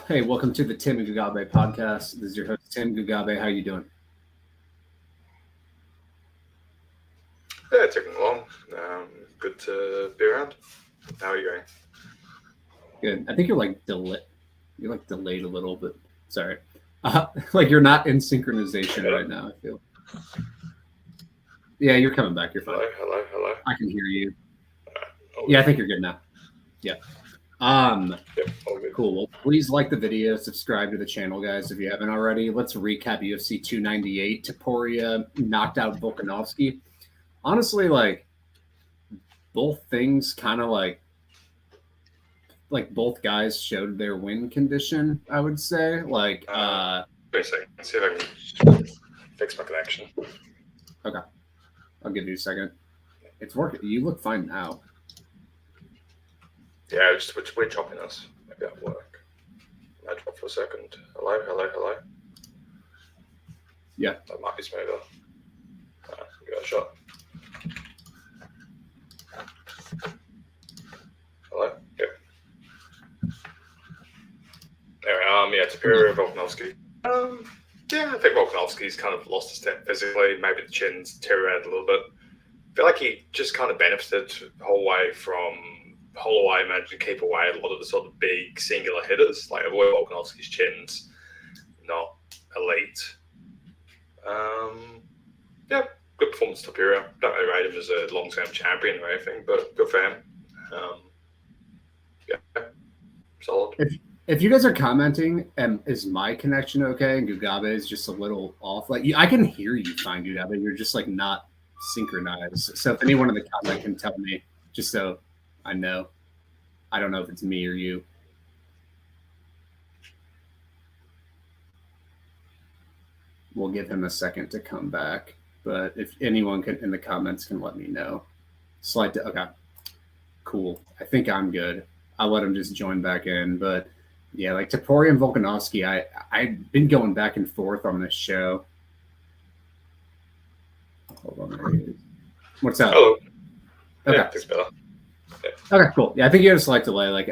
Hey, welcome to the Tim and Gugabe podcast. This is your host, Tim Gugabe. How you doing? Yeah, it took me long. Good to be around. How are you going? Good. I think you're like delayed a little, but sorry. Like you're not in synchronization right now. I feel. Yeah, you're coming back. You're fine. Hello. I can hear you. All Yeah, I good. think you're good now. Yeah. Yep, all good. Cool. Well, please like the video, subscribe to the channel, guys, if you haven't already. Let's recap UFC 298. Toria knocked out Volkanovski. Honestly, like both things kind of like both guys showed their win condition, I would say. Wait a second. See if I can fix my connection. Okay. I'll give you a second. It's working. You look fine now. Yeah, we're chopping us. Maybe that'll work. I drop for a second. Hello. Yeah. That might be smoother. Give it a shot. Hello? Yep. Anyway, Toria Volkanovski. Yeah, I think Volkanovski's kind of lost a step physically. Maybe the chin's deteriorated a little bit. I feel like he just kind of benefited the whole way from Holloway managed to keep away a lot of the sort of big singular hitters. Like avoid Volkanovski's chin's not elite. Yeah, good performance to Toria. Don't really rate him as a long-term champion or anything, but good for him. Yeah, solid. If you guys are commenting, is my connection okay? And Gugabe is just a little off. Like I can hear you fine, Gugabe. You're just like not synchronized. So if anyone in the comment can tell me, just so I know. I don't know if it's me or you. We'll give him a second to come back. But if anyone can in the comments can let me know. Okay. Cool. I think I'm good. I'll let him just join back in. But yeah, like Toria and Volkanovski, I've been going back and forth on this show. Hold on. What's up? Hello. Okay. Yeah, it's better. Yeah. Okay, cool. Yeah, I think you had a slight delay. Like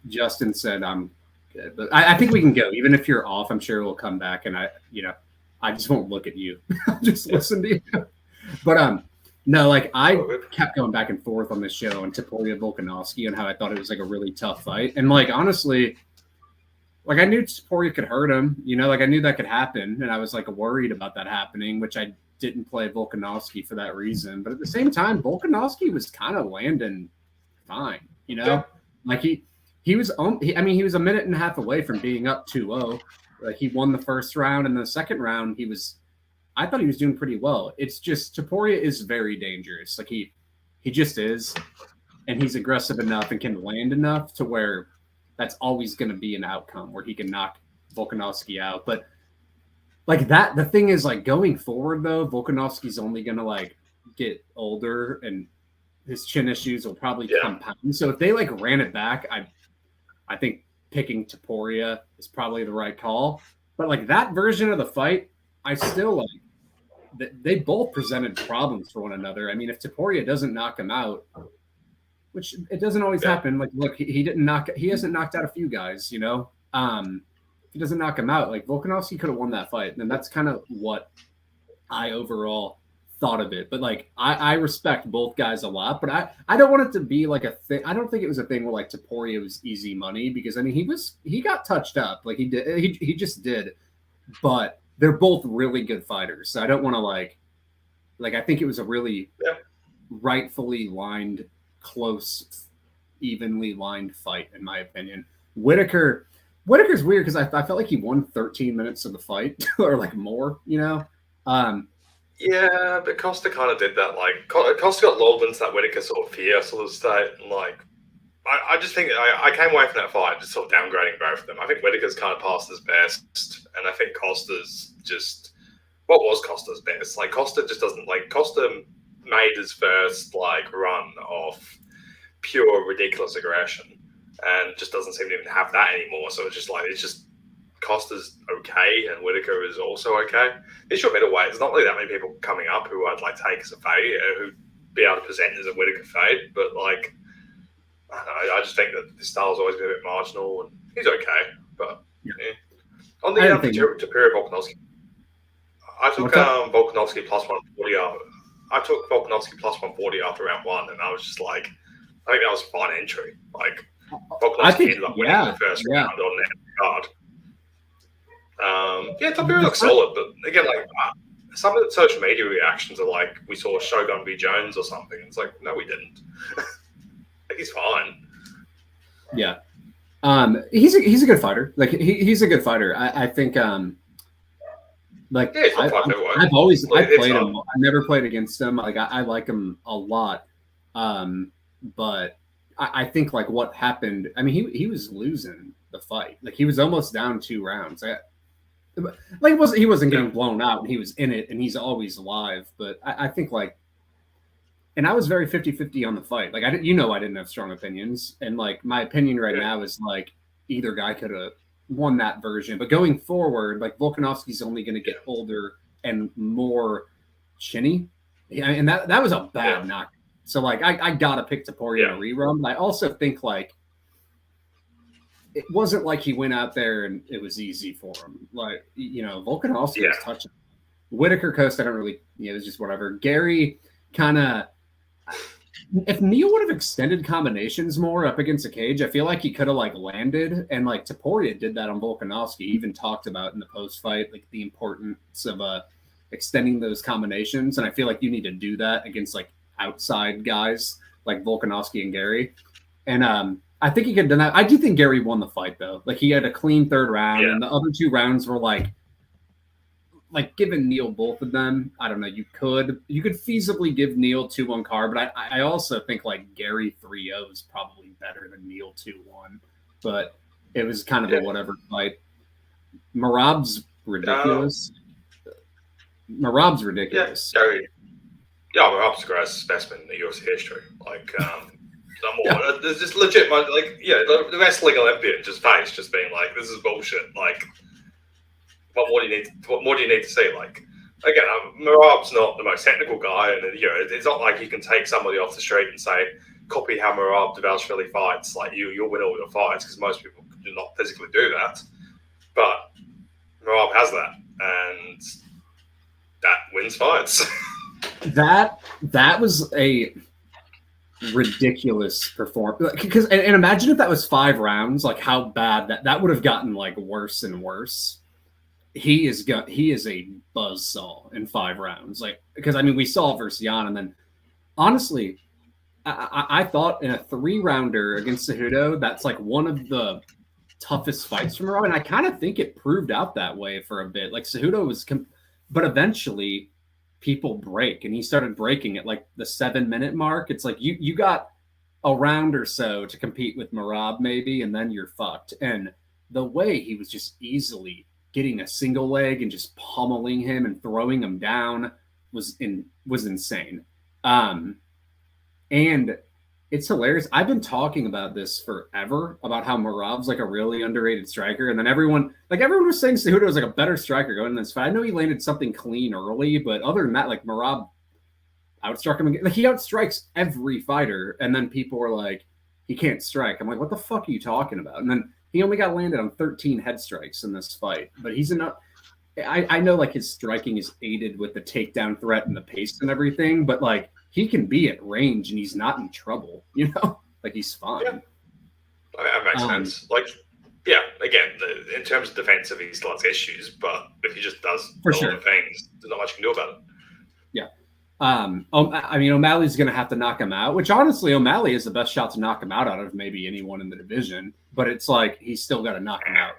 Justin said, I'm good, but I think we can go. Even if you're off, I'm sure we'll come back, and I just won't look at you. I'll just listen to you. But no, like I kept going back and forth on this show on Toria Volkanovski and how I thought it was like a really tough fight, and like honestly, like I knew Toria could hurt him. Like I knew that could happen, and I was like worried about that happening, which I didn't play Volkanovski for that reason. But at the same time, Volkanovski was kind of landing fine, Yeah. like he was he was a minute and a half away from being up 2-0. Like he won the first round, and the second round I thought he was doing pretty well. It's just Toria is very dangerous. Like he just is, and he's aggressive enough and can land enough to where that's always going to be an outcome where he can knock Volkanovski out. But like that, the thing is, like going forward though, Volkanovski's only going to like get older and his chin issues will probably compound. So if they like ran it back, I think picking Toria is probably the right call. But like that version of the fight, I still like. They both presented problems for one another. I mean, if Toria doesn't knock him out, which it doesn't always happen. Like, look, he hasn't knocked out a few guys, if he doesn't knock him out, like Volkanovski could have won that fight. And that's kind of what I overall thought of it. But like, I respect both guys a lot, but I don't want it to be like a thing. I don't think it was a thing where like Toria was easy money because I mean, he got touched up. Like he just did, but they're both really good fighters. So I don't want to like I think it was a really rightfully lined, close, evenly lined fight, in my opinion. Whittaker's weird because I felt like he won 13 minutes of the fight or like more, Yeah, but Costa kind of did that. Like Costa got lulled into that Whittaker sort of fear sort of state, and like I just think I came away from that fight just sort of downgrading both of them. I think Whittaker's kind of past his best, and I think Costa's just what was Costa's best. Like Costa just doesn't like Costa made his first like run of pure ridiculous aggression, and just doesn't seem to even have that anymore. So it's just Costa's okay, and Whittaker is also okay. It's your middleweight. There's not really that many people coming up who I'd like take as a fade, who'd be able to present as a Whittaker fade, but like. I just think that his style's always been a bit marginal, and he's okay. On the Toria Volkanovski, I took Volkanovski plus 140 after. I took Volkanovski plus 140 after round 1, and I was just like, I think that was a fine entry. Like Volkanovski ended up winning the first round on that card. Toria looks solid, but again, like some of the social media reactions are like, we saw Shogun v Jones or something. It's like, no, we didn't. Like, he's fine. Yeah. He's a good fighter. Like he's a good fighter. I think like I've played him. I never played against him. Like I like him a lot. But I think like what happened, I mean he was losing the fight. Like he was almost down 2 rounds. Like he wasn't getting blown out, and he was in it, and he's always alive. But I think like, and I was very 50-50 on the fight. Like I didn't have strong opinions, and like my opinion right now is like either guy could have won that version. But going forward, like Volkanovski's only going to get older and more chinny, and that was a bad knock. So like I gotta pick Toria in a rerun. But I also think like it wasn't like he went out there and it was easy for him. Like, Volkanovski was touching. Whittaker, Costa, I don't really, it was just whatever. Gary kind of, if Neil would have extended combinations more up against the cage, I feel like he could have like landed. And like Toria did that on Volkanovski. He even talked about in the post fight, like the importance of extending those combinations. And I feel like you need to do that against like outside guys like Volkanovski and Gary. And, I think he could have done that. I do think Gary won the fight, though. Like, he had a clean 3rd round, and the other 2 rounds were, like giving Neil both of them. I don't know. You could feasibly give Neil 2-1 card, but I also think, like, Gary 3-0 is probably better than Neil 2-1. But it was kind of a whatever fight. Merab's ridiculous. Merab's ridiculous. Merab's the greatest specimen in the UFC history. Like, there's just legit, the wrestling Olympian just being like, this is bullshit. Like, what more do you need to see? Like, again, Merab's not the most technical guy, and it's not like you can take somebody off the street and say, copy how Merab Dvalishvili fights. Like, you'll win all your fights, because most people do not physically do that. But Merab has that, and that wins fights. That was a ridiculous performance, because and imagine if that was 5 rounds, like how bad that would have gotten like worse and worse. He is a buzzsaw in 5 rounds, like, because I mean we saw versus Jan, and then honestly I thought in a 3-rounder against Cejudo, that's like one of the toughest fights from Moreno, and I kind of think it proved out that way for a bit. Like Cejudo was but eventually people break, and he started breaking at like the 7-minute mark. It's like you got a round or so to compete with Merab maybe, and then you're fucked. And the way he was just easily getting a single leg and just pummeling him and throwing him down was insane. And it's hilarious. I've been talking about this forever, about how Merab's like a really underrated striker. And then everyone was saying Cejudo was like a better striker going in this fight. I know he landed something clean early, but other than that, like Merab outstruck him again. Like he outstrikes every fighter. And then people were like, he can't strike. I'm like, what the fuck are you talking about? And then he only got landed on 13 head strikes in this fight. But he's enough. I know like his striking is aided with the takedown threat and the pace and everything, but like he can be at range and he's not in trouble, like he's fine. Yeah. That makes sense. Like, yeah, again, in terms of defensive, he still has issues, but if he just does all the things, there's not much you can do about it. Yeah. I mean, O'Malley's going to have to knock him out, which honestly, O'Malley is the best shot to knock him out of maybe anyone in the division, but it's like he's still got to knock him out.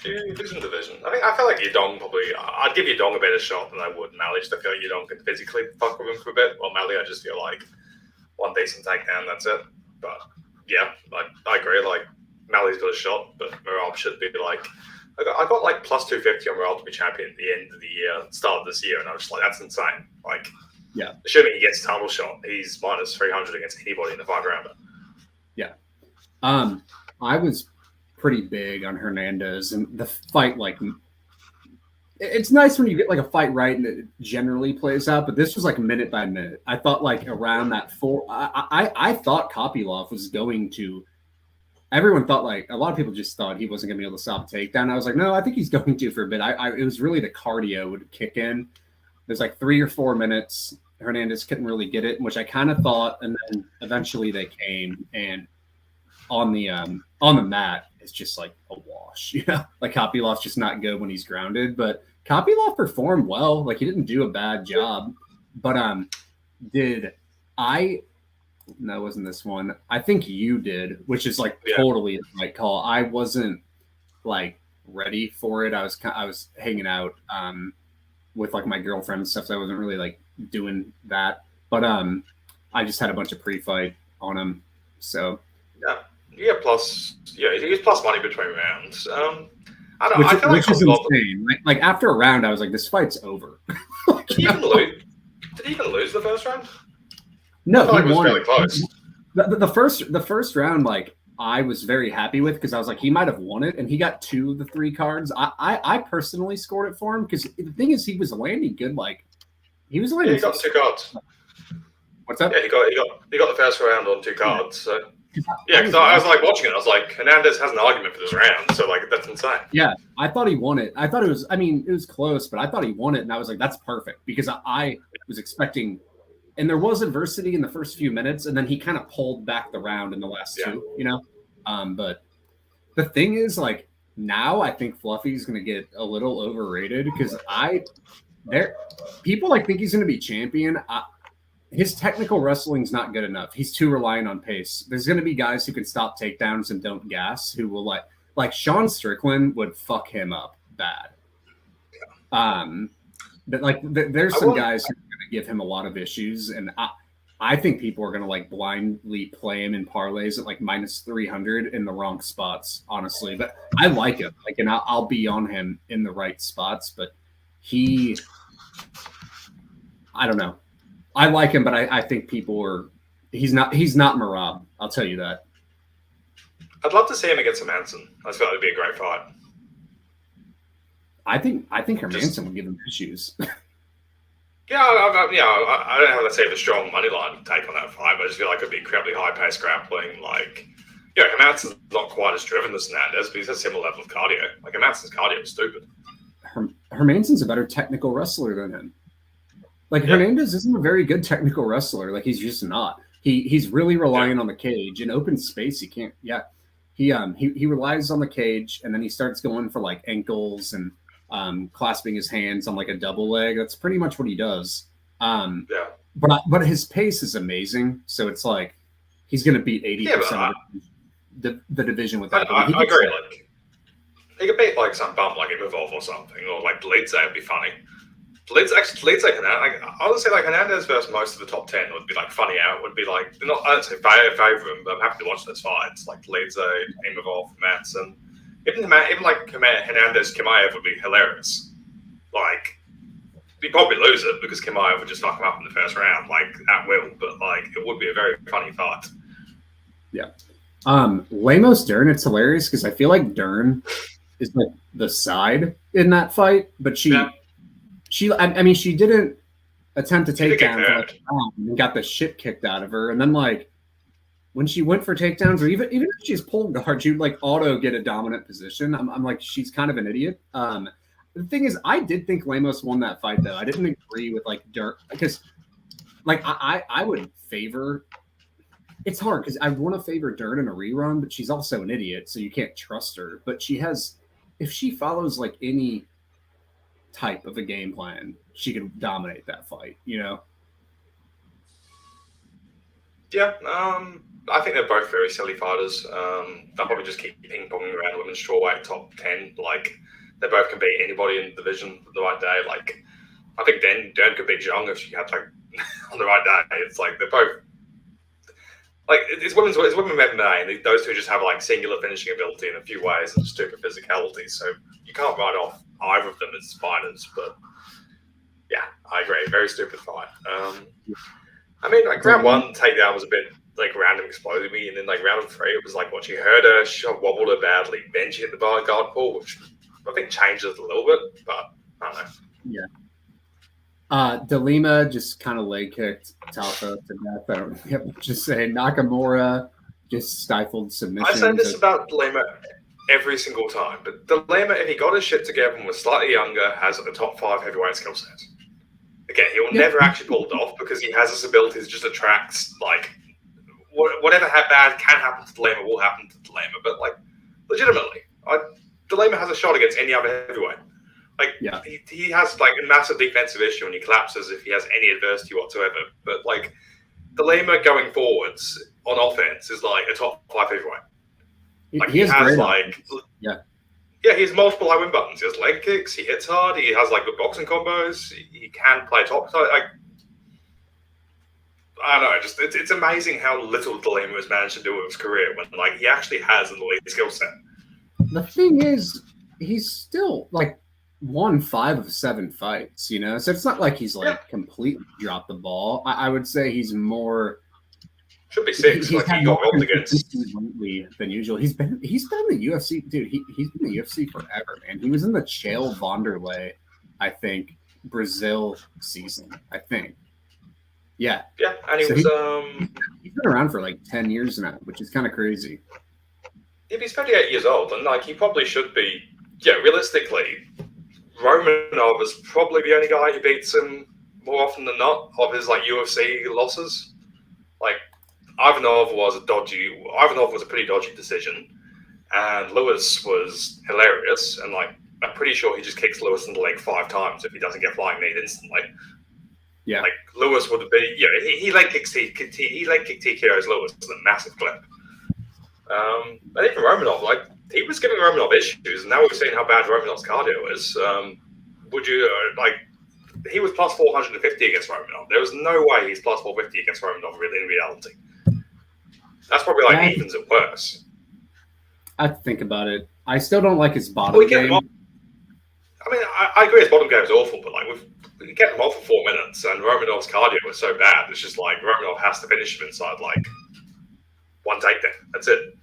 Who's in the division? I feel like Yadong probably. I'd give Yadong a better shot than I would Malley. Just I feel like Yadong can physically fuck with him for a bit. Well, Malley, I just feel like one decent takedown, that's it. But yeah, I agree. Like Malley's got a shot, but Merab should be like. I got like plus 250 on Merab to be champion at the end of the year, start of this year, and I was just like, that's insane. Like, yeah, assuming he gets a title shot, he's minus 300 against anybody in the 5-rounder. Yeah, I was pretty big on Hernandez, and the fight, like, it's nice when you get like a fight right and it generally plays out, but this was like minute by minute. I thought like around that 4, I thought Kopylov was going to everyone thought like a lot of people just thought he wasn't going to be able to stop a takedown. I was like, no, I think he's going to for a bit. It was really the cardio would kick in. There's like 3 or 4 minutes. Hernandez couldn't really get it, which I kind of thought, and then eventually they came, and on the mat, it's just like a wash, you know. Like Kopylov's just not good when he's grounded, but Kopylov performed well. Like he didn't do a bad job, but did I? No, it wasn't this one. I think you did, which is like totally the right call. I wasn't like ready for it. I was hanging out with like my girlfriend and stuff, so I wasn't really like doing that. But I just had a bunch of pre-fight on him, so plus he's plus money between rounds. I don't which, I feel which like is insane. Like after a round, I was like, this fight's over. Did he even lose? Did he even lose the first round? No, he won. Really close. The first round, like I was very happy with because I was like, he might have won it, and he got 2 of the 3 cards. I personally scored it for him because the thing is, he was landing good. Like he was landing. He got 2 cards. What's up? Yeah, he got the first round on 2 cards. So because I was like watching it, I was like, Hernandez has an argument for this round, so like that's insane. Yeah, I thought he won it. I thought it was. I mean, it was close, but I thought he won it, and I was like, that's perfect because I was expecting. And there was adversity in the first few minutes, and then he kind of pulled back the round in the last 2, you know? But the thing is, like, now I think Fluffy's going to get a little overrated because people like think he's going to be champion. His technical wrestling's not good enough. He's too reliant on pace. There's going to be guys who can stop takedowns and don't gas who will like Sean Strickland would fuck him up bad. But like there's some guys who are going to give him a lot of issues, and I think people are going to like blindly play him in parlays at like minus 300 in the wrong spots, honestly. But I like him, like, and I'll be on him in the right spots. But I don't know. I like him, but I think he's not Merab. I'll tell you that. I'd love to see him against Hermanson. I feel like it'd be a great fight. I think Hermanson would give him issues. I don't have, let's say, a strong money line take on that fight, but I just feel like it'd be incredibly high-paced grappling. Like, Hermanson's not quite as driven as Hernandez, but he's a similar level of cardio. Like, Hermanson's cardio is stupid. Hermanson's a better technical wrestler than him. Like, Hernandez isn't a very good technical wrestler. Like, he's just not. He's really relying on the cage. In open space, he can't. Yeah, he relies on the cage, and then he starts going for like ankles and clasping his hands on like a double leg. That's pretty much what he does. But his pace is amazing. So it's like he's going to beat 80% of the division with that. I agree. Like he could beat like some bump like Imavov or something, or like Bledsoe would be funny. Bledsoe Hernandez. I would say like Hernandez versus most of the top 10 would be like funny out. Would be like I don't say favor him, but I'm happy to watch those fights. Like Bledsoe, Imavov, Madsen. Even like Hernandez Chimaev would be hilarious. Like, he'd probably lose it because Chimaev would just fuck him up in the first round, like, at will. But, like, it would be a very funny fight. Yeah. Lemos Dern, it's hilarious because I feel like Dern is like the side in that fight, but she didn't attempt to take down and got the shit kicked out of her. And then, like, when she went for takedowns, or even if she's pulled guard, she'd like auto get a dominant position. I'm like, she's kind of an idiot. The thing is, I did think Lemos won that fight, though. I didn't agree with like Dirt because, like, I would favor. It's hard because I want to favor Dirt in a rerun, but she's also an idiot, so you can't trust her. But she has, if she follows like any type of a game plan, she could dominate that fight. You know. Yeah, I think they're both very silly fighters. They'll probably just keep ping-ponging around women's strawweight top 10. Like, they both can beat anybody in the division the right day. Like, I think Dern could beat Zhang if she had, like, on the right day. It's like, they're both... Like, it's women MMA, and those two just have, like, singular finishing ability in a few ways and stupid physicality. So you can't write off either of them as fighters. But, yeah, I agree. Very stupid fight. I mean, like, round 1 takedown was a bit, like, random exploded me, and then, like, round 3, it was like, what, she hurt her, she wobbled her badly, then she hit the bar guard pull, which I think changed it a little bit, but I don't know. Yeah. De Lima just kind of leg kicked Talfa to death. I don't have to say. Nakamura just stifled submissions. I say this about Lima every single time, but the Lima, if he got his shit together and was slightly younger, has a top 5 heavyweight skill set. Again, he will never actually pull it off because he has this ability to just attract, like, whatever bad can happen to the Lima will happen to the Lima. But, like, legitimately, the Lima has a shot against any other heavyweight. Like, he has, like, a massive defensive issue and he collapses if he has any adversity whatsoever. But, like, the Lima going forwards on offense is, like, a top 5 heavyweight. Like, he has like, he has multiple high win buttons. He has leg kicks. He hits hard. He has like good boxing combos. He can play top. Like, I don't know. Just it's amazing how little Lima has managed to do with his career when like he actually has an elite skill set. The thing is, he's still like won 5 of 7 fights. You know, so it's not like he's like completely dropped the ball. I would say he's more. Should be 6. Like he got rolled against than usual. He's been in the UFC, dude. He's been in the UFC forever, man. He was in the Chael Vonderlei, I think, Brazil season. I think. Yeah. Yeah, and he was he's been around for like 10 years now, which is kind of crazy. If he's 38 years old, and like he probably should be. Yeah, realistically, Romanov is probably the only guy who beats him more often than not of his like UFC losses. Like. Ivanov was a pretty dodgy decision, and Lewis was hilarious. And like, I'm pretty sure he just kicks Lewis in the leg 5 times if he doesn't get flying knee instantly. Yeah, like Lewis would have been. Yeah, he leg kicked TKO's Lewis with a massive clip. But even Romanov, like he was giving Romanov issues, and now we've seen how bad Romanov's cardio is. Would you like? He was plus 450 against Romanov. There was no way he's plus 450 against Romanov really in reality. That's probably like evens at worse. I have to think about it. I still don't like his bottom game. I mean, I agree his bottom game is awful, but like we kept him off for 4 minutes, and Romanov's cardio was so bad. It's just like Romanov has to finish him inside like 1 takedown. That's it.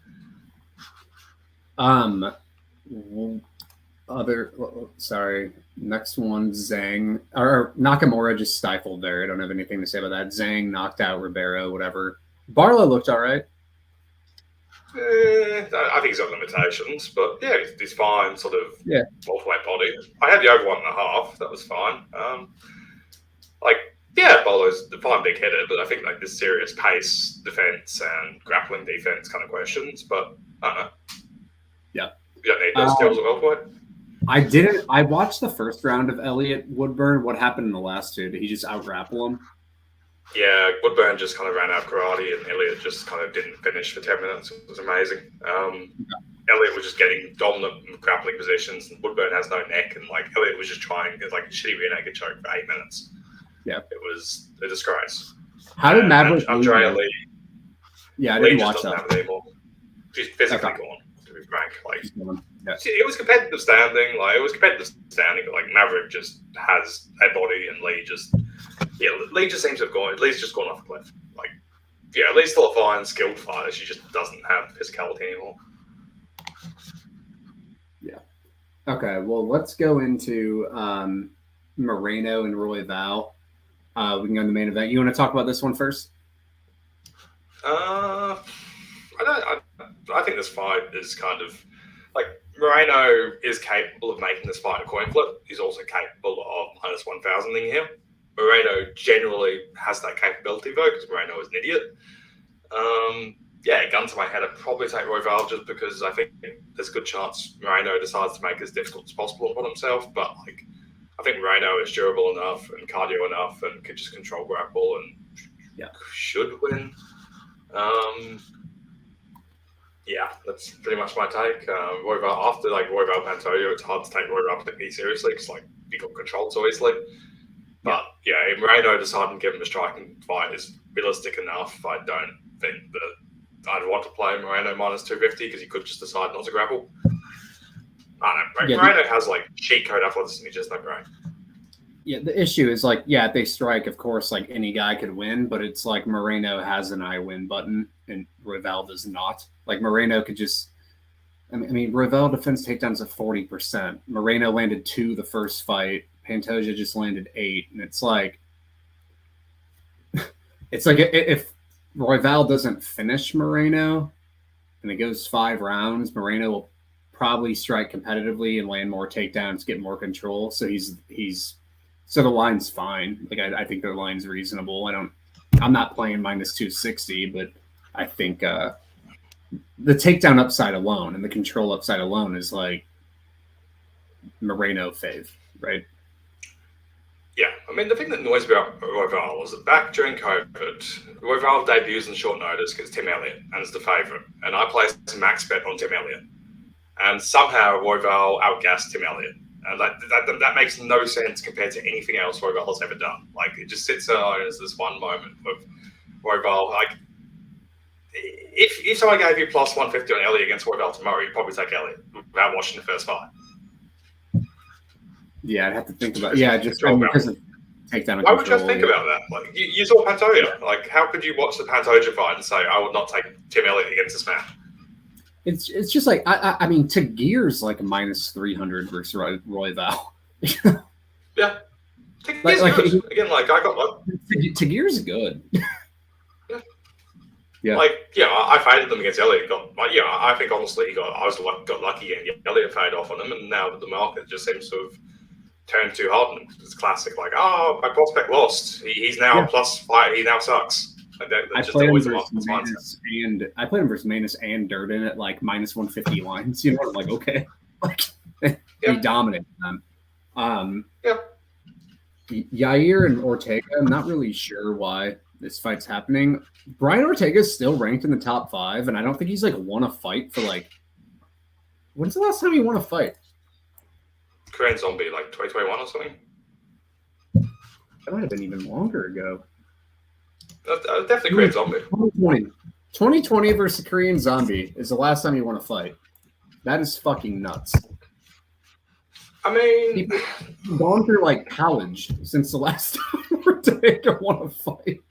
Next one, Zhang or Nakamura just stifled there. I don't have anything to say about that. Zhang knocked out Ribeiro, whatever. Barlow looked all right. I think he's got limitations, but yeah, he's fine. Sort of multi-weight body. I had the over 1.5. That was fine. Barlow's a fine big hitter, but I think like this serious pace defense and grappling defense kind of questions. But I don't know. Yeah, you don't need those skills at welterweight. I watched the first round of Elliott Woodburn. What happened in the last 2? Did he just out-grapple him? Yeah, Woodburn just kind of ran out of karate, and Elliott just kind of didn't finish for 10 minutes. It was amazing. Elliott was just getting dominant grappling positions, and Woodburn has no neck, and like Elliott was just trying like a shitty rear naked choke for 8 minutes. Yeah, it was a disgrace. How did Maverick Andrea Lee? Yeah, I didn't watch that. Have it anymore. She's physically gone. To be frank, like it was competitive standing. Like it was competitive standing, but like Maverick just has a body, and Lee just. Yeah, Lee just seems to have gone. Lee's just gone off a cliff. Like, yeah, Lee's still a fine, skilled fighter. She just doesn't have physicality anymore. Yeah. Okay. Well, let's go into Moreno and Royval. We can go to the main event. You want to talk about this one first? I think this fight is kind of like Moreno is capable of making this fight a coin flip. He's also capable of minus 1,000ing him. Moreno generally has that capability though, because Moreno is an idiot. Gun to my head, I'd probably take Royval just because I think there's a good chance Moreno decides to make it as difficult as possible upon himself. But like, I think Moreno is durable enough and cardio enough and could just control grapple and should win. That's pretty much my take. Royval after like Royval Pantoja, it's hard to take Royval particularly seriously because like he got controlled so easily. But if Moreno deciding to give him a striking fight is realistic enough. I don't think that I'd want to play Moreno minus 250 because he could just decide not to grapple. I don't know. Moreno has like cheat code athleticism, just no brain. Yeah, the issue is like, if they strike, of course, like any guy could win, but it's like Moreno has an I win button and Royval does not. Like Moreno could just, Royval defense takedowns at 40%. Moreno landed 2 the first fight. Pantoja just landed 8, and it's like if Royval doesn't finish Moreno and it goes 5 rounds, Moreno will probably strike competitively and land more takedowns, get more control. So so the line's fine. Like I think their line's reasonable. I'm not playing minus 260, but I think the takedown upside alone and the control upside alone is like Moreno fave, right? Yeah, I mean, the thing that annoys me about Royval was that back during COVID, Royval debuts in short notice against Tim Elliott and is the favourite. And I placed a max bet on Tim Elliott. And somehow Royval outgassed Tim Elliott. And that makes no sense compared to anything else Royval has ever done. Like, it just sits there as this one moment of Royval. Like, if someone gave you plus 150 on Elliott against Royval tomorrow, you'd probably take Elliott without watching the first fight. Yeah, I'd have to think about it. Yeah, just because of takedown. Why would you think about that? Like, you saw Pantoja. Like, how could you watch the Pantoja fight and say, I would not take Tim Elliott against this man? It's just like, I mean, Tagir's like a minus 300 versus Royval. Yeah. Tagir's good. Again, like, I got Tagir's good. Yeah. Like, yeah, I faded them against Elliott. I think honestly got lucky getting Elliott fade off on him, and now the market just seems to have turned too hard on him. It's classic, like, oh, my prospect lost. He's now plus 5. He now sucks. Like I played him versus Manus and Durden at like minus 150 lines. You know, like, okay, like he dominated them. Yair and Ortega. I'm not really sure why this fight's happening. Brian Ortega is still ranked in the top 5, and I don't think he's like won a fight for like. When's the last time he won a fight? Korean Zombie, like 2021 or something. That might have been even longer ago. Definitely Korean Zombie. 2020 versus Korean Zombie is the last time he won a fight. That is fucking nuts. I mean, he's gone through like college since the last time Ortega won a fight.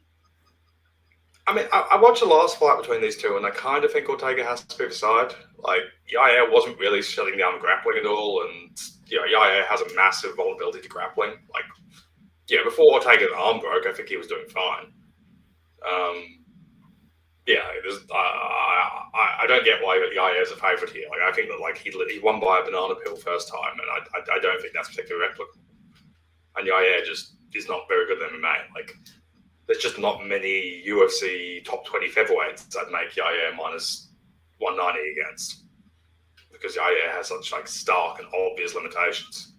I mean, I watched the last fight between these two, and I kind of think Ortega has to pick a side. Like, Yair wasn't really shutting down grappling at all, and Yair has a massive vulnerability to grappling. Like, before Ortega's arm broke, I think he was doing fine. I don't get why Yair is a favourite here. Like, I think that like he won by a banana peel first time, and I don't think that's particularly replicable. And Yair just is not very good at MMA. Like, there's just not many UFC top 20 featherweights I'd make Yair minus 190 against, because Yair has such like stark and obvious limitations.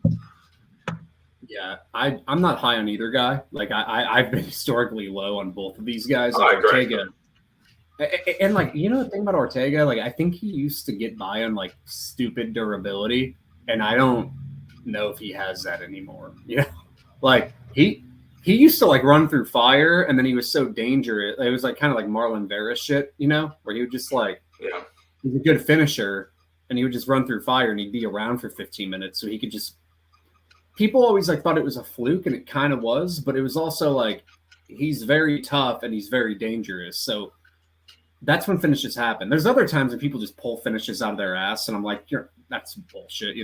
Yeah, I'm not high on either guy. Like I've been historically low on both of these guys. Like Ortega, and like, you know the thing about Ortega, like I think he used to get by on like stupid durability, and I don't know if he has that anymore. Like he used to like run through fire, and then he was so dangerous. It was like kind of like Marlon Vera shit, where he would just like, he's a good finisher, and he would just run through fire, and he'd be around for 15 minutes, so he could just. People always like thought it was a fluke, and it kind of was, but it was also like he's very tough and he's very dangerous. So that's when finishes happen. There's other times when people just pull finishes out of their ass, and I'm like, that's bullshit,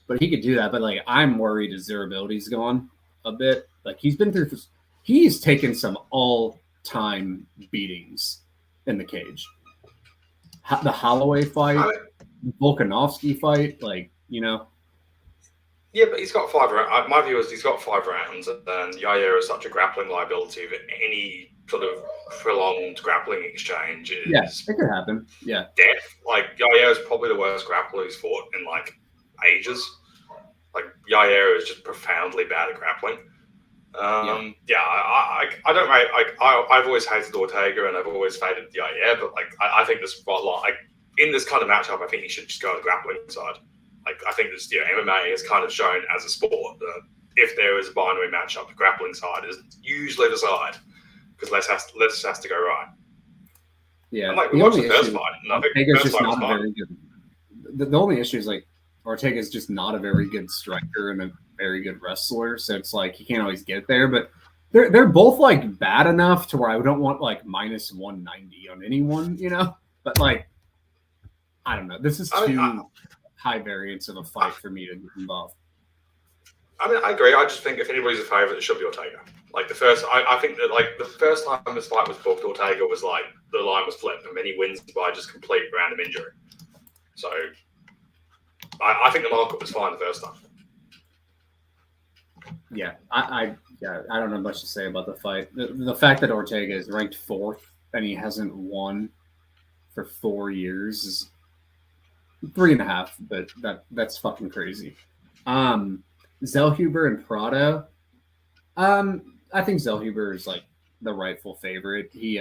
But he could do that. But like, I'm worried his durability's gone a bit. Like he's taken some all-time beatings in the cage. The Holloway fight, Volkanovski fight, like, Yeah, but he's got 5 rounds. My view is he's got 5 rounds, and then Yair is such a grappling liability that any sort of prolonged grappling exchange is it could happen. Yeah. Death. Like, Yair is probably the worst grappler he's fought in like ages. Like, Yair is just profoundly bad at grappling. I don't rate. Like, I've always hated Ortega, and I've always faded Yair, but like I think this like in this kind of matchup, I think he should just go to the grappling side. Like, I think this, MMA has kind of shown as a sport that if there is a binary matchup, the grappling side is usually the side, because less has to go right. Yeah, and like we watched the first fight, and I think Ortega's just not a very good. The only issue is like Ortega's just not a very good striker and a very good wrestler, so it's like he can't always get there. But they're both like bad enough to where I don't want like minus 190 on anyone, But like, I don't know. This is too high variance of a fight for me to get involved. I mean, I agree. I just think if anybody's a favourite, it should be Ortega. Like I think that like the first time this fight was booked, Ortega was like the line was flipped, and then he wins by just complete random injury. So I think the market was fine the first time. Yeah, I don't have much to say about the fight. The fact that Ortega is ranked 4th and he hasn't won for 4 years is 3.5, but that's fucking crazy. Zel-Huber and Prado. I think Zel-Huber is like the rightful favorite. He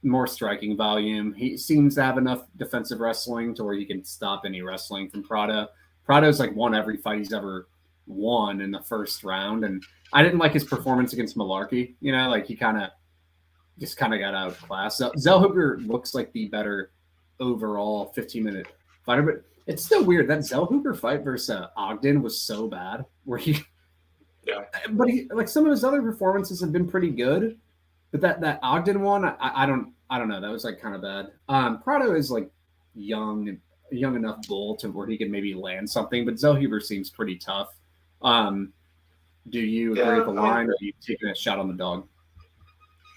more striking volume. He seems to have enough defensive wrestling to where he can stop any wrestling from Prado. Prado's like won every fight he's ever won in the first round, and I didn't like his performance against Malarkey. You know, like he kind of got out of class. So Zel-Huber looks like the better overall 15-minute fighter, but it's still weird that Zel-Huber fight versus Ogden was so bad. Where but he like some of his other performances have been pretty good, but that Ogden one, I don't know. That was like kind of bad. Prado is like young enough bull to where he can maybe land something, but Zel-Huber seems pretty tough. Do you agree with the line, or are you taking a shot on the dog?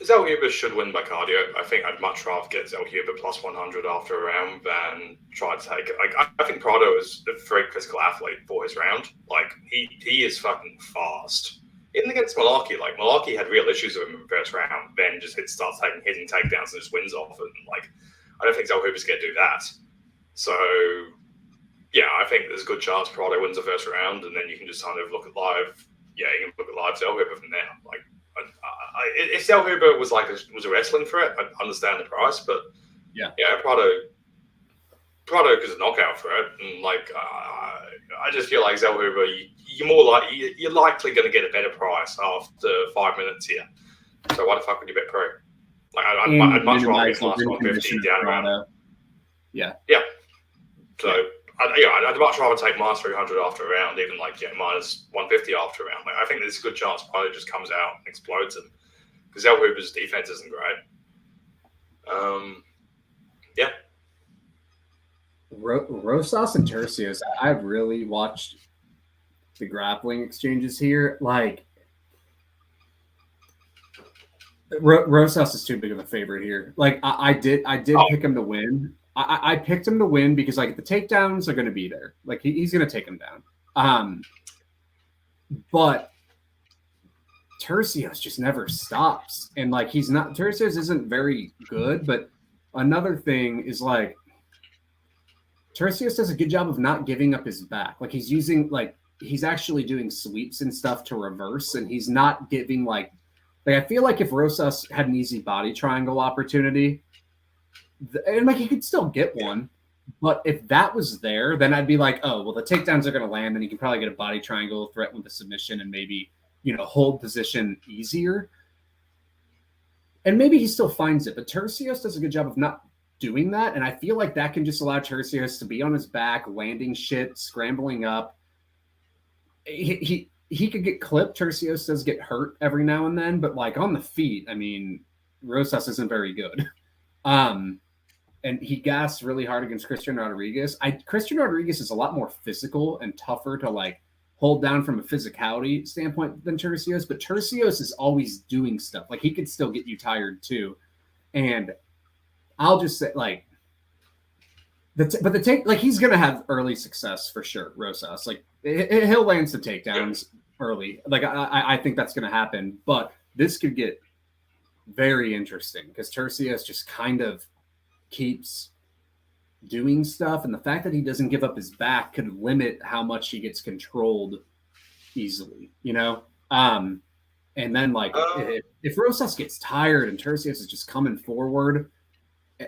Zel-Huber should win by cardio. I think I'd much rather get Zel-Huber plus 100 after a round than try to take it. Like I think Prado is a very physical athlete for his round. Like he is fucking fast. Even against Malarkey, like Malarkey had real issues with him in the first round. Ben just starts hitting takedowns and just wins off. And like I don't think Zel-Huber's going to do that. So yeah, I think there's a good chance Prado wins the first round, and then you can just kind of look at live. Yeah, you can look at live Zel-Huber from there. Like. If Zel-Huber was a wrestling threat, I'd understand the price, but yeah, Prado is a knockout threat, and like I just feel like Zel-Huber, you're likely going to get a better price after 5 minutes here. So why the fuck would you bet pro? Like I'd much rather get minus 150 down around. Yeah. So I'd much rather take minus 300 after a round, even minus 150 after a round. Like, I think there's a good chance Prado just comes out and explodes him because Zel-Huber's defense isn't great. Yeah. Rosas and Turcios, I've really watched the grappling exchanges here. Like, Rosas is too big of a favorite here. Like, I did pick him to win. I picked him to win because like the takedowns are going to be there. Like he's going to take him down. But Turcios just never stops. And like Turcios isn't very good, but another thing is like Turcios does a good job of not giving up his back. Like he's actually doing sweeps and stuff to reverse, and he's not giving like I feel like if Rosas had an easy body triangle opportunity, and like he could still get one, but if that was there, then I'd be like, oh, well, the takedowns are going to land, and he can probably get a body triangle, threaten with a submission, and maybe hold position easier. And maybe he still finds it, but Turcios does a good job of not doing that, and I feel like that can just allow Turcios to be on his back, landing shit, scrambling up. He could get clipped. Turcios does get hurt every now and then, but like on the feet, I mean, Rosas isn't very good. And he gassed really hard against Christian Rodriguez. Christian Rodriguez is a lot more physical and tougher to like hold down from a physicality standpoint than Turcios, but Turcios is always doing stuff. Like he could still get you tired too. And I'll just say like, he's going to have early success for sure. Rosas, like he'll land some takedowns early. Like I think that's going to happen, but this could get very interesting because Turcios just kind of keeps doing stuff, and the fact that he doesn't give up his back could limit how much he gets controlled easily, and then like if Rosas gets tired and Turcios is just coming forward,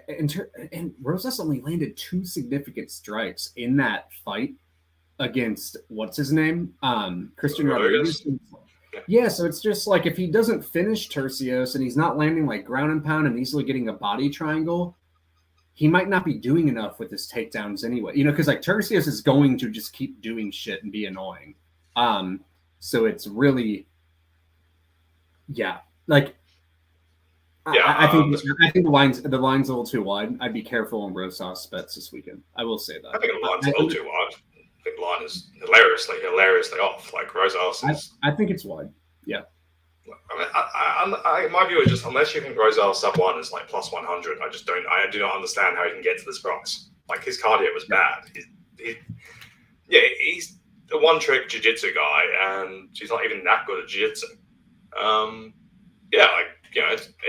and Rosas only landed 2 significant strikes in that fight against what's his name, Christian Rodriguez. Yeah, so it's just like if he doesn't finish Turcios and he's not landing like ground and pound and easily getting a body triangle, he might not be doing enough with his takedowns anyway. Because like Turcios is going to just keep doing shit and be annoying. So it's really, like, I think the line's a little too wide. I'd be careful on Rosas bets this weekend. I will say that. I think the line's a little too wide. I think the line is hilariously off. Like Rosas is. I think it's wide. Yeah. I mean, my view is just unless you think Rosas sub 1 is like plus 100, I do not understand how he can get to this price. Like his cardio was bad. He's a one-trick jiu-jitsu guy, and he's not even that good at jiu-jitsu.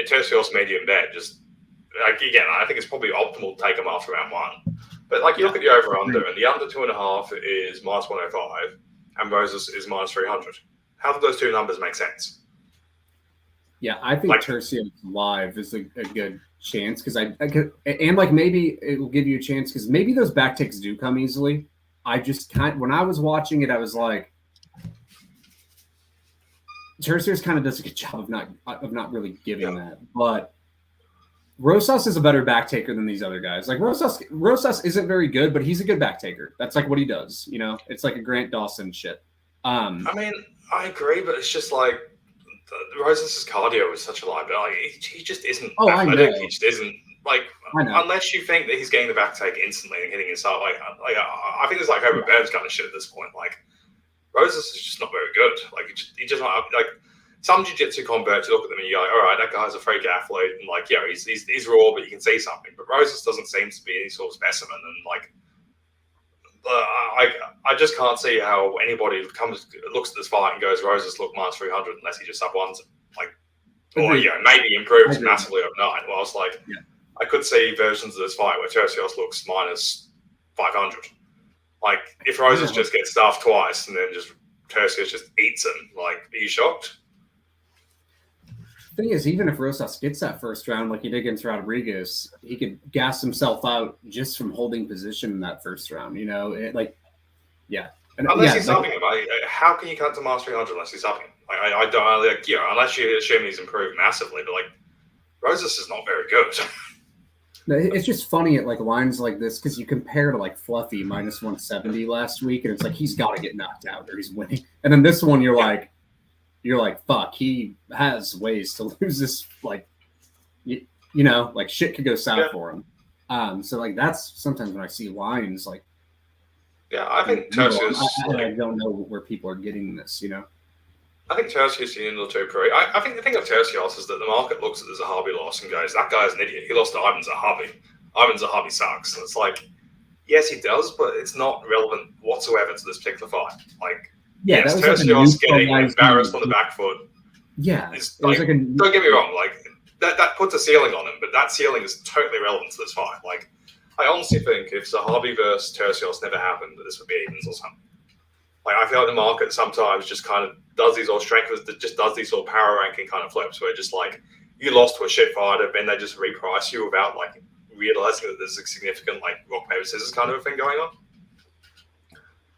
Turcios medium bet. Just like again, I think it's probably optimal to take him after round 1. But like you look at the over/under, and the under 2.5 is minus 105, and Rosas is minus 300. How do those two numbers make sense? Yeah, I think Turcios live is a good chance because maybe it will give you a chance because maybe those back takes do come easily. I just when I was watching it, I was like, Turcios kind of does a good job of not really giving that, but Rosas is a better back taker than these other guys. Like Rosas isn't very good, but he's a good back taker. That's like what he does. You know, it's like a Grant Dawson shit. I mean, I agree, but it's just like Rosas' cardio is such a liability. He just isn't. Oh, athletic. I know. He just isn't like unless you think that he's getting the back take instantly and hitting his side. I think it's like Herbert Burns kind of shit at this point. Like Rosas is just not very good. Like he just not like some jiu-jitsu converts. You look at them and you're like, all right, that guy's a freak athlete, and like he's raw, but you can see something. But Rosas doesn't seem to be any sort of specimen, and like. I just can't see how anybody looks at this fight and goes Rosas look minus 300 unless he just sub ones like, or maybe improves massively overnight. Well, I was like, I could see versions of this fight where Turcios looks minus 500. Like if Rosas just gets stuffed twice and then just Turcios just eats him, like, are you shocked? Thing is, even if Rosas gets that first round like he did against Rodriguez, he could gas himself out just from holding position in that first round. You know, unless he's subbing him, how can you cut to minus 300 unless he's subbing him? Like, I don't like, unless you assume he's improved massively, but like Rosas is not very good. It's just funny at like lines like this because you compare to like Fluffy minus 170 last week, and it's like he's got to get knocked out or he's winning, and then this one you're like, fuck, he has ways to lose this, like, like shit could go south for him. So like that's sometimes when I see lines like, I think Turcios. I don't know where people are getting this, I think Turcios is a little too pre. I think the thing of Turcios is that the market looks at the Zahabi loss and goes, that guy's an idiot. He lost to Ivan Zahabi. Ivan Zahabi sucks. And it's like, yes, he does, but it's not relevant whatsoever to this particular fight. Like, yes, Turcios getting embarrassed on the back foot. Yeah. Like, don't get me wrong, like that puts a ceiling on him, but that ceiling is totally relevant to this fight. Like, I honestly think if Zahabi versus Turcios never happened, that this would be evens or something. Like, I feel like the market sometimes just kind of does these all power ranking kind of flips where just like you lost to a shit fighter, then they just reprice you without like realizing that there's a significant like rock paper scissors kind of a thing going on.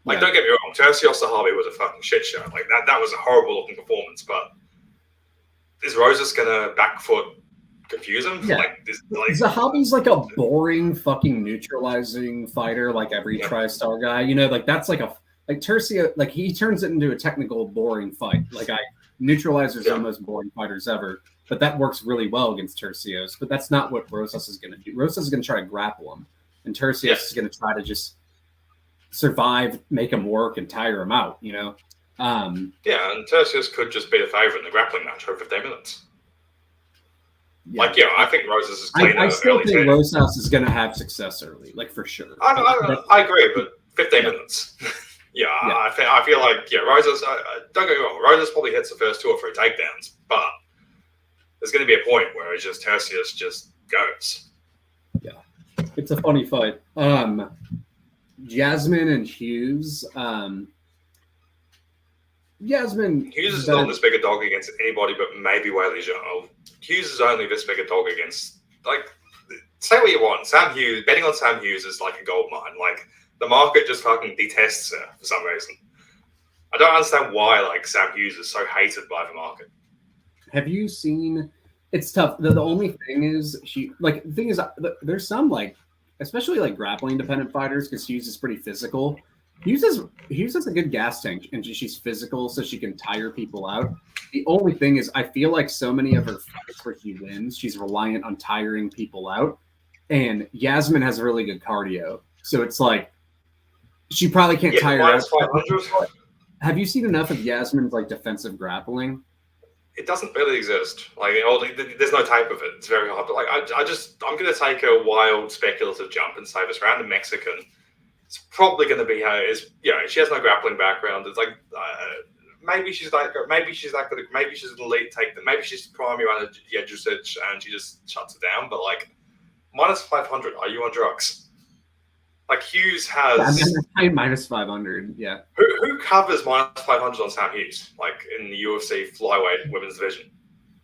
Like, don't get me wrong, Turcios Zahabi was a fucking shit show. Like that was a horrible looking performance, but is Rosas gonna back foot confuse him? Yeah. Zahabi's like a boring fucking neutralizing fighter, like every TriStar guy. Like that's like Turcios, like he turns it into a technical boring fight. Like neutralizers are the most boring fighters ever, but that works really well against Turcios. But that's not what Rosas is gonna do. Rosas is gonna try to grapple him, and Turcios is gonna try to just survive, make him work, and tire him out. And Turcios could just be the favorite in the grappling match for 15 minutes. I think Rosas is cleaner. I still think Rosas is going to have success early, like for sure. I agree, but 15 minutes. I feel like Rosas. Don't get me wrong, Rosas probably hits the first 2 or 3 takedowns, but there's going to be a point where it's just Turcios just goes. Yeah, it's a funny fight. Jasmine and Hughes. Hughes is not this big a dog against anybody but maybe Weili Zhang. Hughes is only this big a dog against, like, say what you want. Sam Hughes, betting on Sam Hughes is like a gold mine. Like, the market just fucking detests her for some reason. I don't understand why, like, Sam Hughes is so hated by the market. Have you seen? It's tough. The only thing is, there's some, like, especially like grappling dependent fighters, because Hughes is pretty physical. Hughes has a good gas tank, and she's physical, so she can tire people out. The only thing is, I feel like so many of her fights where she wins, she's reliant on tiring people out. And Yasmin has really good cardio, so it's like She probably can't tire minus out. 500. Have you seen enough of Yasmin's like defensive grappling? It doesn't really exist. Like, there's no type of it. It's very hard. But like, I'm going to take a wild speculative jump and say this random Mexican. It's probably going to be her. She has no grappling background. It's like maybe she's that good. Maybe she's an elite take. Maybe she's primary on Jedrzejczyk and she just shuts it down. But like minus 500, are you on drugs? Like Hughes has minus 500. Yeah. Who covers minus 500 on Sam Hughes? Like in the UFC flyweight women's division?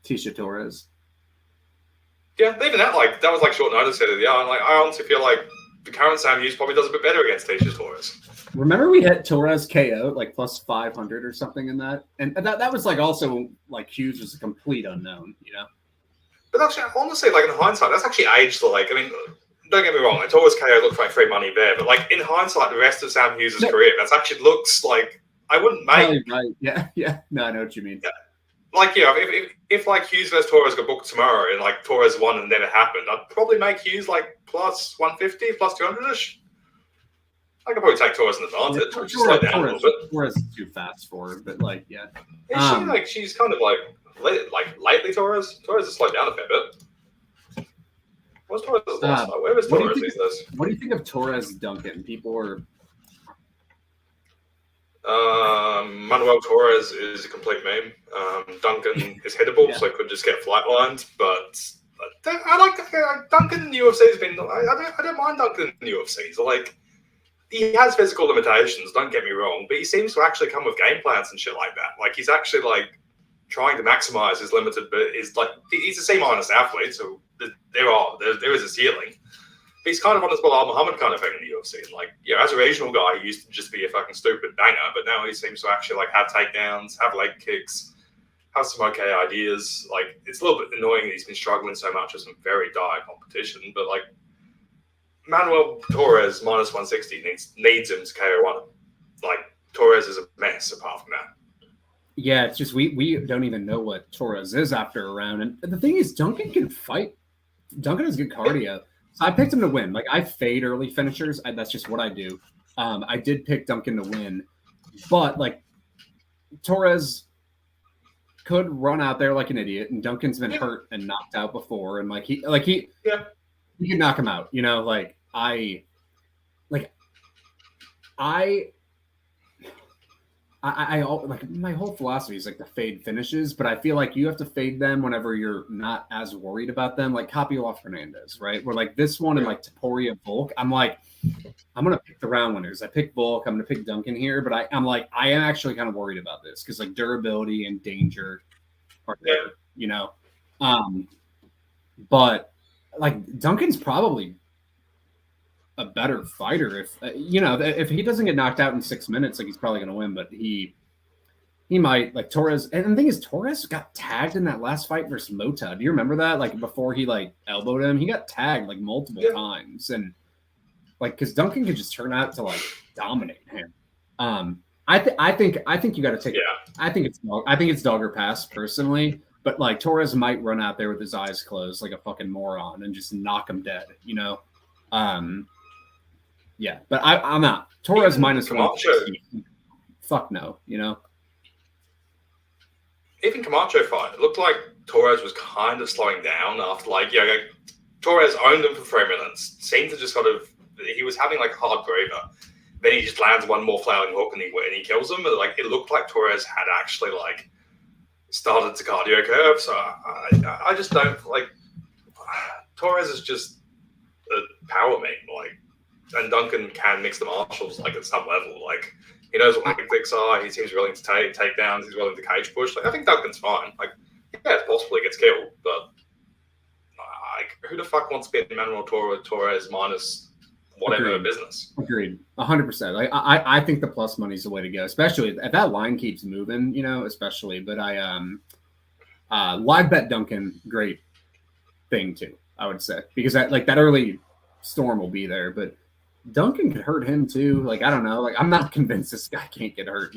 Tisha Torres. Yeah, even that was like short notice. I honestly feel like the current Sam Hughes probably does a bit better against Tisha Torres. Remember we hit Torres KO like plus 500 or something in that, and that was like also like Hughes was a complete unknown, But actually, honestly, like in hindsight, that's actually aged. Like, I mean, don't get me wrong, like Torres KO looks like free money there, but like in hindsight, the rest of Sam Hughes' career, that's actually looks like I wouldn't make. Right. Yeah. No, I know what you mean. Yeah. Like, if like Hughes versus Torres got booked tomorrow and like Torres won and never happened, I'd probably make Hughes like plus 150, plus 200-ish. I could probably take Torres an advantage. Yeah, Just slow down a little bit. Torres is too fast for her, but like, yeah. Is she's kind of like lately Torres? Torres has slowed down a fair bit. What's Torres' last fight? Where was Torres these days? What do you think of Torres Duncan? People are. Manuel Torres is a complete meme. Duncan is hittable, so he could just get flatlined. But I like Duncan in the UFC has been. I don't mind Duncan in the UFC. So like, he has physical limitations. Don't get me wrong, but he seems to actually come with game plans and shit like that. Like he's actually like trying to maximize his limited, but he's a C- athlete, so there is a ceiling. He's kind of on this Bilal Muhammad kind of thing in the UFC. Like, as a regional guy, he used to just be a fucking stupid banger, but now he seems to actually like have takedowns, have leg kicks, have some okay ideas. Like, it's a little bit annoying that he's been struggling so much with some very dire competition, but like Manuel Torres minus 160 needs him to KO one. Like, Torres is a mess apart from that. Yeah, it's just we don't even know what Torres is after a round. And the thing is, Duncan can fight. Duncan has good cardio. So I picked him to win. Like, I fade early finishers. That's just what I do. I did pick Duncan to win. But, like, Torres could run out there like an idiot. And Duncan's been hurt and knocked out before. And, he could knock him out. I like my whole philosophy is like the fade finishes, but I feel like you have to fade them whenever you're not as worried about them. Like Kopylov Hernandez, right? Where like this one and like Toria Volk, I'm like, I'm gonna pick the round winners. I pick Volk, I'm gonna pick Duncan here, but I am actually kind of worried about this because like durability and danger are there, But like Duncan's probably a better fighter if he doesn't get knocked out in 6 minutes, like he's probably going to win, but he might. Like Torres, and the thing is, Torres got tagged in that last fight versus Mota. Do you remember that? Like before he like elbowed him, he got tagged like multiple times, and like because Duncan could just turn out to like dominate him. I think you got to take. Yeah. I think it's dog or pass personally, but like Torres might run out there with his eyes closed like a fucking moron and just knock him dead. Yeah, but I'm not. Torres even minus Camacho. 160. Fuck no, Even Camacho fight, it looked like Torres was kind of slowing down after Torres owned him for 3 minutes. Seemed to just he was having like a hard breather. Then he just lands one more flailing hook and he kills him. But like it looked like Torres had actually like started to cardio curve. So I just don't like Torres is just a power meme. Like, and Duncan can mix the martials like at some level. Like he knows what leg kicks are. He seems willing to take downs. He's willing to cage push. Like I think Duncan's fine. Like it's possible he gets killed, but like who the fuck wants to bet Manuel Torres minus whatever business? Agreed, 100%. Like I think the plus money is the way to go, especially if that line keeps moving. Especially. But I live bet Duncan, great thing too. I would say because that early storm will be there, but Duncan could hurt him too. Like, I don't know. Like, I'm not convinced this guy can't get hurt,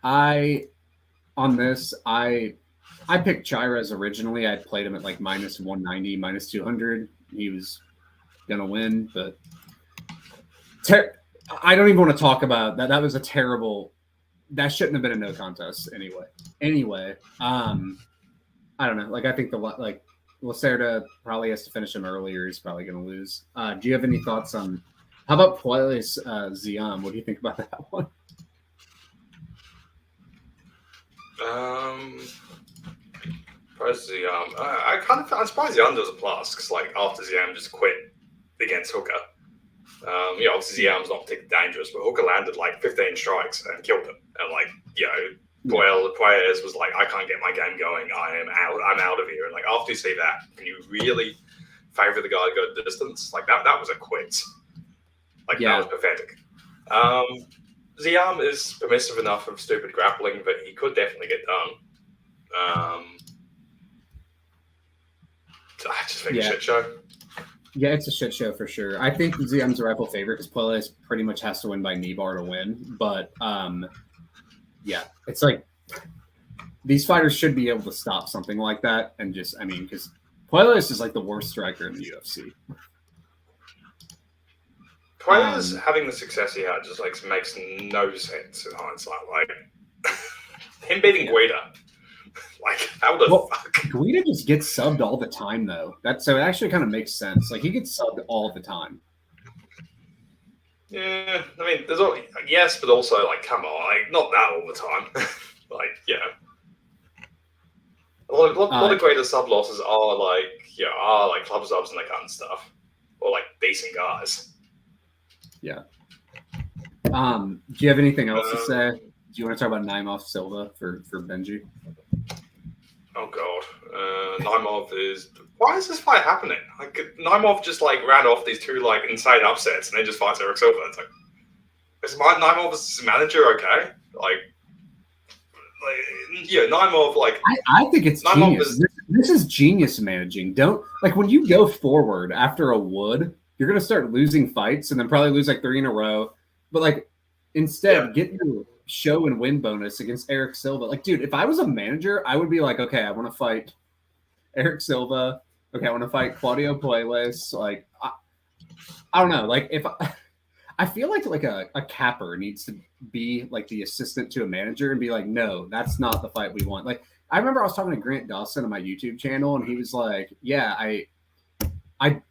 I picked Chairez originally. I played him at like minus 190, minus 200. He was going to win, but I don't even want to talk about that. That was a terrible. That shouldn't have been a no contest anyway. I don't know. Like I think Lacerda probably has to finish him earlier. He's probably going to lose. Do you have any thoughts on how about Puelles Ziam? What do you think about that one? Puelles Ziam. I'm surprised Ziam does a plus because like after Ziam just quit against Hooker. Obviously Ziam's not particularly dangerous, but Hooker landed like 15 strikes and killed him. And like, Puelles was like, I can't get my game going. I'm out of here. And like after you see that, can you really favor the guy to go the distance? Like that was a quit. Like that was pathetic. Ziam is permissive enough of stupid grappling, but he could definitely get done. I just think a shit show. Yeah, it's a shit show for sure. I think Ziam's a rightful favorite because Puelles pretty much has to win by knee bar to win. But it's like these fighters should be able to stop something like that and because Puelles is like the worst striker in the UFC. Puelles having the success he had just like makes no sense in hindsight. Like him beating Guida. Like, how the fuck? Guida just gets subbed all the time, though. So it actually kind of makes sense. Like, he gets subbed all the time. Yeah, I mean, yes, but also, like, come on, like, not that all the time. Like, a lot of greater sub losses are like club subs and that kind of stuff, or like decent guys. Yeah. Do you have anything else to say? Do you want to talk about Naimov Silva for Benji? Oh god, Naimov is. Why is this fight happening? Like Naimov just like ran off these two like insane upsets and then just fights Eric Silva. It's like, is Naimov's manager okay? Naimov like. I think it's Naimov genius. This is genius managing. Don't like when you go forward after a Wood, you're gonna start losing fights and then probably lose like 3 in a row. But like instead, get your show and win bonus against Eric Silva. Like, dude, if I was a manager, I would be like, okay, I want to fight Eric Silva. Okay, I want to fight Claudio Puelles. Like, I don't know. Like, if I feel like a capper needs to be like the assistant to a manager and be like, no, that's not the fight we want. Like, I remember I was talking to Grant Dawson on my YouTube channel, and he was like, yeah, I'd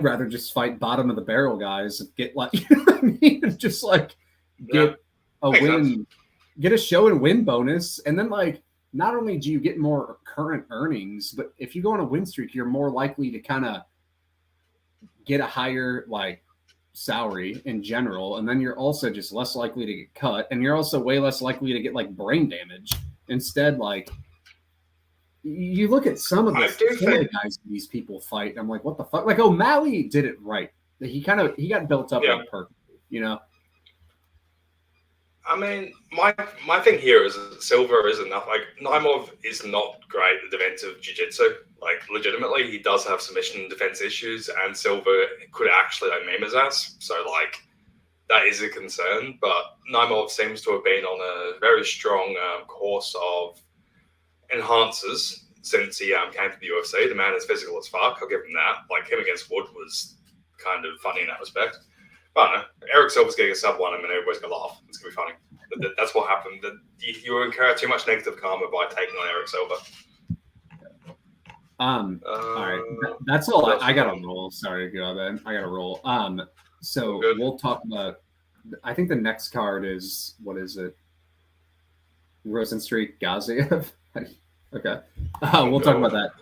rather just fight bottom of the barrel guys and get like, you know what I mean? Just like get a win, get a show and win bonus. And then like, not only do you get more current earnings, but if you go on a win streak, you're more likely to kind of get a higher like salary in general. And then you're also just less likely to get cut. And you're also way less likely to get like brain damage. Instead, like you look at some of the guys these people fight, and I'm like, what the fuck? Like O'Malley did it right. He got built up like perfectly, you know? I mean, my thing here is Silva is enough. Like, Naimov is not great at defensive jiu-jitsu. Like, legitimately, he does have submission and defense issues, and Silva could actually like meme his ass. So, like, that is a concern. But Naimov seems to have been on a very strong course of enhancers since he came to the UFC. The man is physical as fuck. I'll give him that. Like, him against Wood was kind of funny in that respect. But no, Eric Silva's getting a sub one, and everybody's gonna laugh. It's gonna be funny. That's what happened. You incur too much negative karma by taking on Eric Silva. All right, that's all. I got to roll. Sorry, Gugabe. I got to roll. So we'll talk about. I think the next card is what is it? Rosenstreet Gaziev. Okay, we'll talk about that.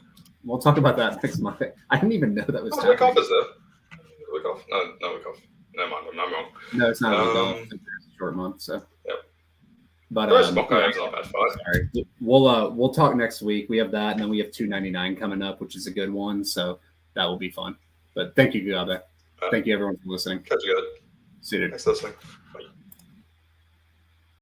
We'll talk about that next month. I didn't even know that was. Week off is there? Week off? No week off. Never mind, I'm wrong. No, it's not a short month, so. Yep. But it's not bad fight. Sorry. We'll talk next week. We have that, and then we have 299 coming up, which is a good one. So that will be fun. But thank you, Gugabe. Thank you everyone for listening. Catch you guys. See you. Thanks for listening. Bye.